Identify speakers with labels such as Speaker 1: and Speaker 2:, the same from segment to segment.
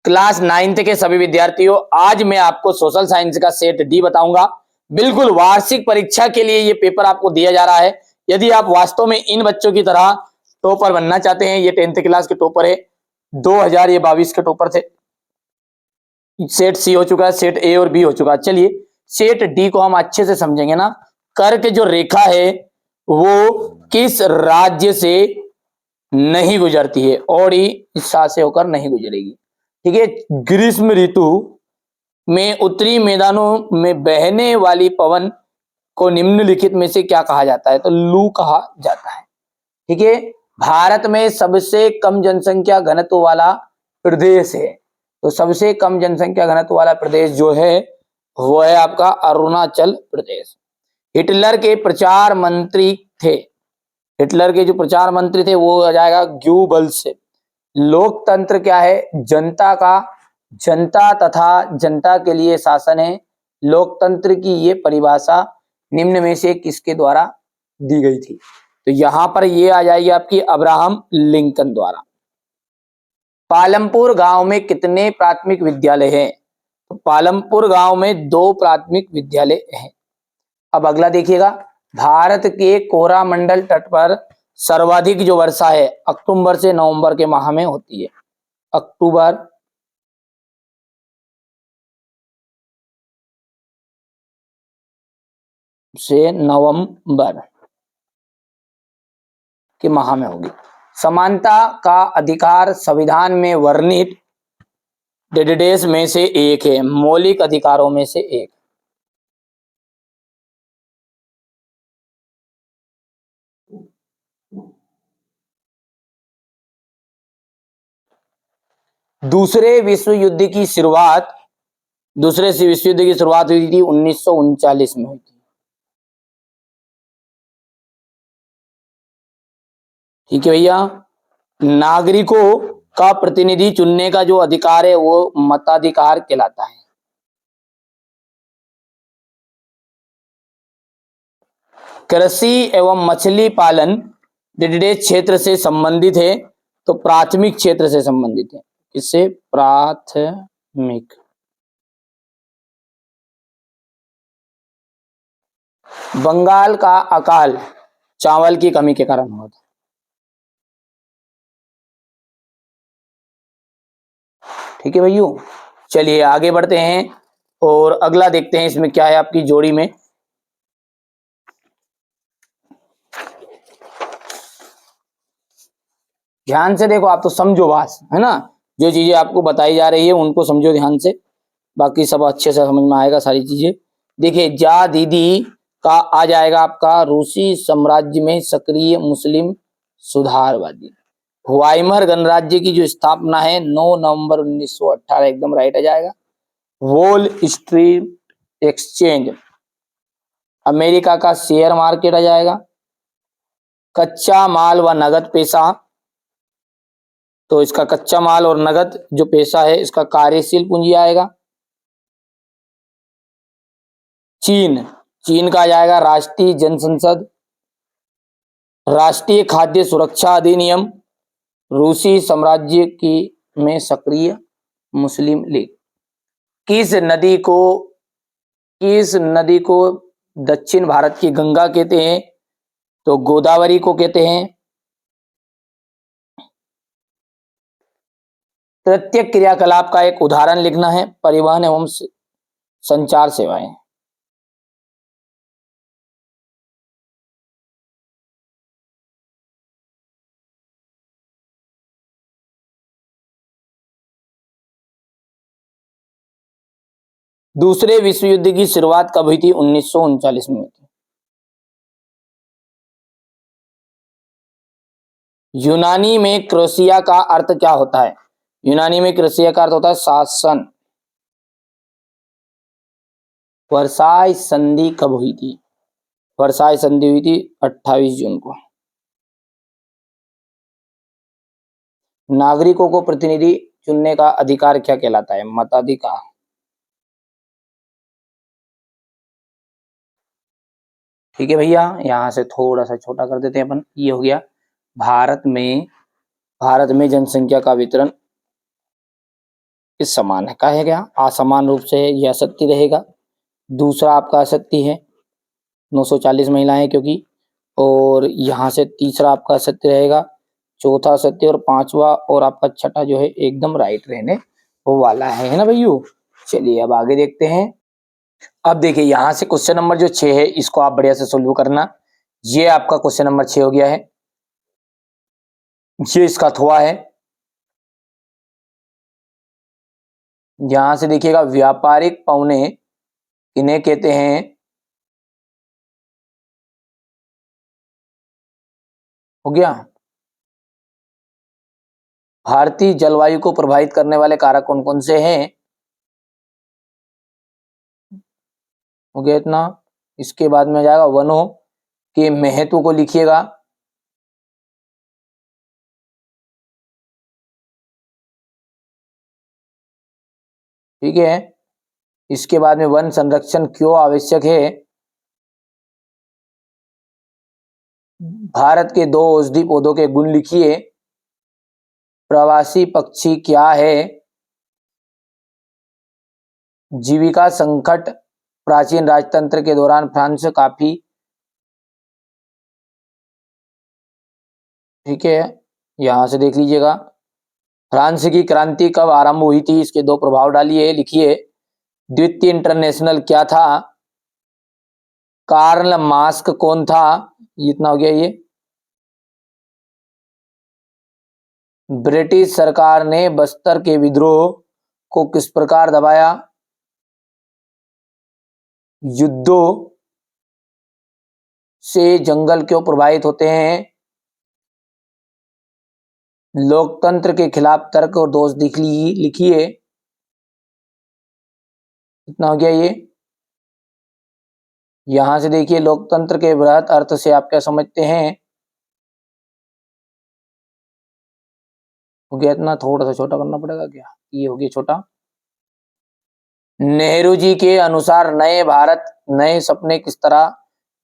Speaker 1: Class 9th के सभी विद्यार्थियों, आज मैं आपको सोशल साइंस का सेट डी बताऊंगा। बिल्कुल वार्षिक परीक्षा के लिए ये पेपर आपको दिया जा रहा है। यदि आप वास्तव में इन बच्चों की तरह टॉपर बनना चाहते हैं, ये 10th क्लास के टॉपर है, 2022 के टॉपर थे। सेट सी हो चुका है, सेट ए और बी हो चुका है। चलिए सेट डी को हम अच्छे से समझेंगे ना। कर्क जो रेखा है वो किस राज्य से नहीं गुजरती है? ओडी दिशा से होकर नहीं गुजरेगी। ठीक है। ग्रीष्म ऋतु में उत्तरी मैदानों में बहने वाली पवन को निम्नलिखित में से क्या कहा जाता है? तो लू कहा जाता है। ठीक है। भारत में सबसे कम जनसंख्या घनत्व वाला प्रदेश है, तो सबसे कम जनसंख्या घनत्व वाला प्रदेश जो है वो है आपका अरुणाचल प्रदेश। हिटलर के प्रचार मंत्री थे, हिटलर के जो प्रचार मंत्री थे वो आ जाएगा ग्यूबल्स। लोकतंत्र क्या है? जनता का, जनता तथा जनता के लिए शासन है। लोकतंत्र की ये परिभाषा निम्न में से किसके द्वारा दी गई थी? तो यहां पर ये आ जाएगी आपकी अब्राहम लिंकन द्वारा। पालमपुर गांव में कितने प्राथमिक विद्यालय हैं? तो पालमपुर गांव में 2 प्राथमिक विद्यालय हैं। अब अगला देखिएगा, भारत के कोरामंडल तट पर सर्वाधिक जो वर्षा है अक्टूबर से नवंबर के माह में होती है। अक्टूबर से नवंबर के माह में होगी। समानता का अधिकार संविधान में वर्णित डेडेस में से एक है, मौलिक अधिकारों में से एक। दूसरे विश्व युद्ध की शुरुआत हुई थी 1939 में हुई थी। ठीक है भैया। नागरिकों का प्रतिनिधि चुनने का जो अधिकार है वो मताधिकार कहलाता है। कृषि एवं मछली पालन डिडेस क्षेत्र से संबंधित है, तो प्राथमिक क्षेत्र से संबंधित है। किससे? प्राथमिक। बंगाल का अकाल चावल की कमी के कारण हुआ था। ठीक है भैया। चलिए आगे बढ़ते हैं और अगला देखते हैं इसमें क्या है आपकी जोड़ी में। ध्यान से देखो, आप तो समझो बस, है ना। जो चीजें आपको बताई जा रही है उनको समझो ध्यान से, बाकी सब अच्छे से समझ में आएगा सारी चीजें। देखिए जा दीदी का आ जाएगा आपका रूसी साम्राज्य में सक्रिय मुस्लिम सुधारवादी। वाइमर गणराज्य की जो स्थापना है 9 नवंबर 1918, एकदम राइट आ जाएगा। वॉल स्ट्रीट एक्सचेंज अमेरिका का शेयर मार्केट आ जाएगा। कच्चा माल व नगद पैसा, तो इसका कच्चा माल और नगद जो पैसा है इसका कार्यशील पूंजी आएगा। चीन का आ जाएगा राष्ट्रीय जनसंसद। राष्ट्रीय खाद्य सुरक्षा अधिनियम। रूसी साम्राज्य की में सक्रिय मुस्लिम लीग। किस नदी को दक्षिण भारत की गंगा कहते हैं? तो गोदावरी को कहते हैं। प्रत्येक क्रियाकलाप का एक उदाहरण लिखना है। परिवहन एवं संचार सेवाएं। दूसरे विश्व युद्ध की शुरुआत कब हुई थी? 1939 में हुई थी। यूनानी में क्रोशिया का अर्थ क्या होता है? यूनानी में क्रोशिया का अर्थ होता है शासन। वर्साई संधि कब हुई थी? वर्साई संधि हुई थी 28 जून को। नागरिकों को प्रतिनिधि चुनने का अधिकार क्या कहलाता है? मताधिकार। ठीक है भैया, यहां से थोड़ा सा छोटा कर देते हैं अपन। ये हो गया भारत में जनसंख्या का वितरण इस समान है, कहा गया असमान रूप से है, यह असत्य रहेगा। दूसरा आपका असत्य है 940 महिलाएं क्योंकि, और यहाँ से तीसरा आपका असत्य रहेगा, चौथा सत्य, और पांचवा और आपका छठा जो है एकदम राइट रहने वो वाला है ना भैया। चलिए अब आगे देखते हैं। अब देखिए यहाँ से क्वेश्चन नंबर जो 6 है इसको आप बढ़िया से सोल्व करना। ये आपका क्वेश्चन नंबर 6 हो गया है, ये इसका थोड़ा है। यहां से देखिएगा व्यापारिक पौने किन्हें कहते हैं, हो गया। भारतीय जलवायु को प्रभावित करने वाले कारक कौन कौन से हैं, हो गया इतना। इसके बाद में आ जाएगा वनों के महत्व को लिखिएगा, ठीक है। इसके बाद में वन संरक्षण क्यों आवश्यक है, भारत के 2 औषधि पौधों के गुण लिखिए, प्रवासी पक्षी क्या है, जीविका संकट प्राचीन राजतंत्र के दौरान फ्रांस काफी, ठीक है। यहां से देख लीजिएगा फ्रांस की क्रांति कब आरंभ हुई थी, इसके 2 प्रभाव डालिए, लिखिए। द्वितीय इंटरनेशनल क्या था, कार्ल मास्क कौन था, इतना हो गया ये। ब्रिटिश सरकार ने बस्तर के विद्रोह को किस प्रकार दबाया, युद्धों से जंगल क्यों प्रभावित होते हैं, लोकतंत्र के खिलाफ तर्क और दोष लिखिए, इतना हो गया ये। यहां से देखिए लोकतंत्र के बृहत अर्थ से आप क्या समझते हैं, हो गया इतना, थोड़ा सा छोटा करना पड़ेगा क्या, ये हो गया छोटा। नेहरू जी के अनुसार नए भारत नए सपने किस तरह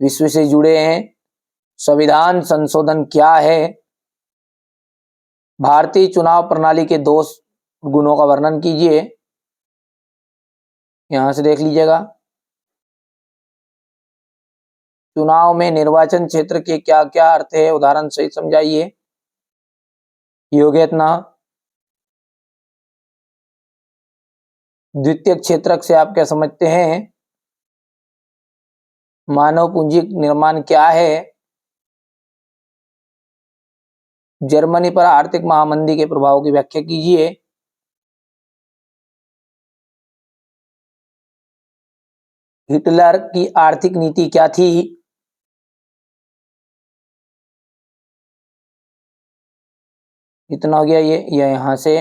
Speaker 1: विश्व से जुड़े हैं, संविधान संशोधन क्या है, भारतीय चुनाव प्रणाली के 2 गुणों का वर्णन कीजिए, यहां से देख लीजिएगा। चुनाव में निर्वाचन क्षेत्र के क्या क्या अर्थ है, उदाहरण सहित समझाइए, ये हो गया इतना। द्वितीय क्षेत्रक से आप क्या समझते हैं, मानव पूंजी निर्माण क्या है, जर्मनी पर आर्थिक महामंदी के प्रभाव की व्याख्या कीजिए, हिटलर की आर्थिक नीति क्या थी, इतना हो गया ये यहां से।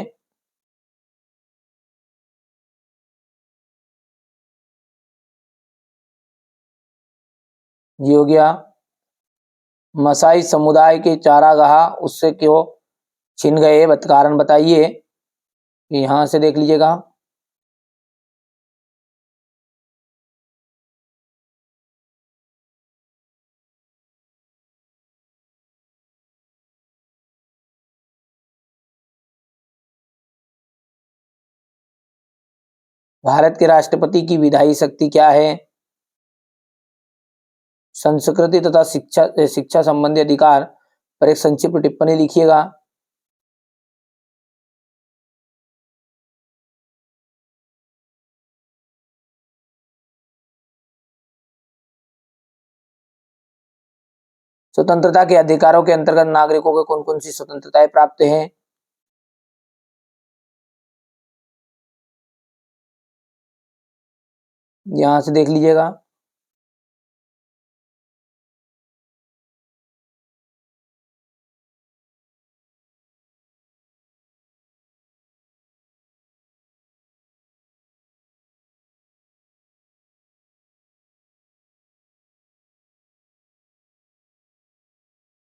Speaker 1: ये हो गया मसाई समुदाय के चारागाह उससे क्यों छिन गए, कारण बताइए, यहां से देख लीजिएगा। भारत के राष्ट्रपति की विधायी शक्ति क्या है, संस्कृति तथा शिक्षा संबंधी अधिकार पर एक संक्षिप्त टिप्पणी लिखिएगा, स्वतंत्रता के अधिकारों के अंतर्गत नागरिकों को कौन कौन सी स्वतंत्रताएं प्राप्त हैं, यहां से देख लीजिएगा।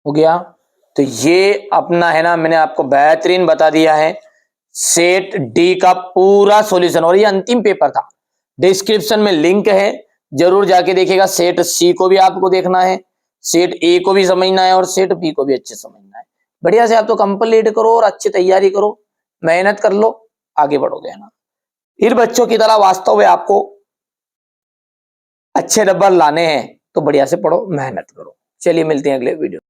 Speaker 1: हो गया, तो ये अपना है ना, मैंने आपको बेहतरीन बता दिया है सेट डी का पूरा सॉल्यूशन, और ये अंतिम पेपर था। डिस्क्रिप्शन में लिंक है, जरूर जाके देखिएगा। सेट सी को भी आपको देखना है, सेट ए को भी समझना है, और सेट बी को भी अच्छे समझना है। बढ़िया से आप तो कंप्लीट करो और अच्छी तैयारी करो, मेहनत कर लो। आगे बढ़ोगे, है ना। इन बच्चों की तरह वास्तव में आपको अच्छे नंबर लाने हैं तो बढ़िया से पढ़ो, मेहनत करो। चलिए मिलते हैं अगले वीडियो।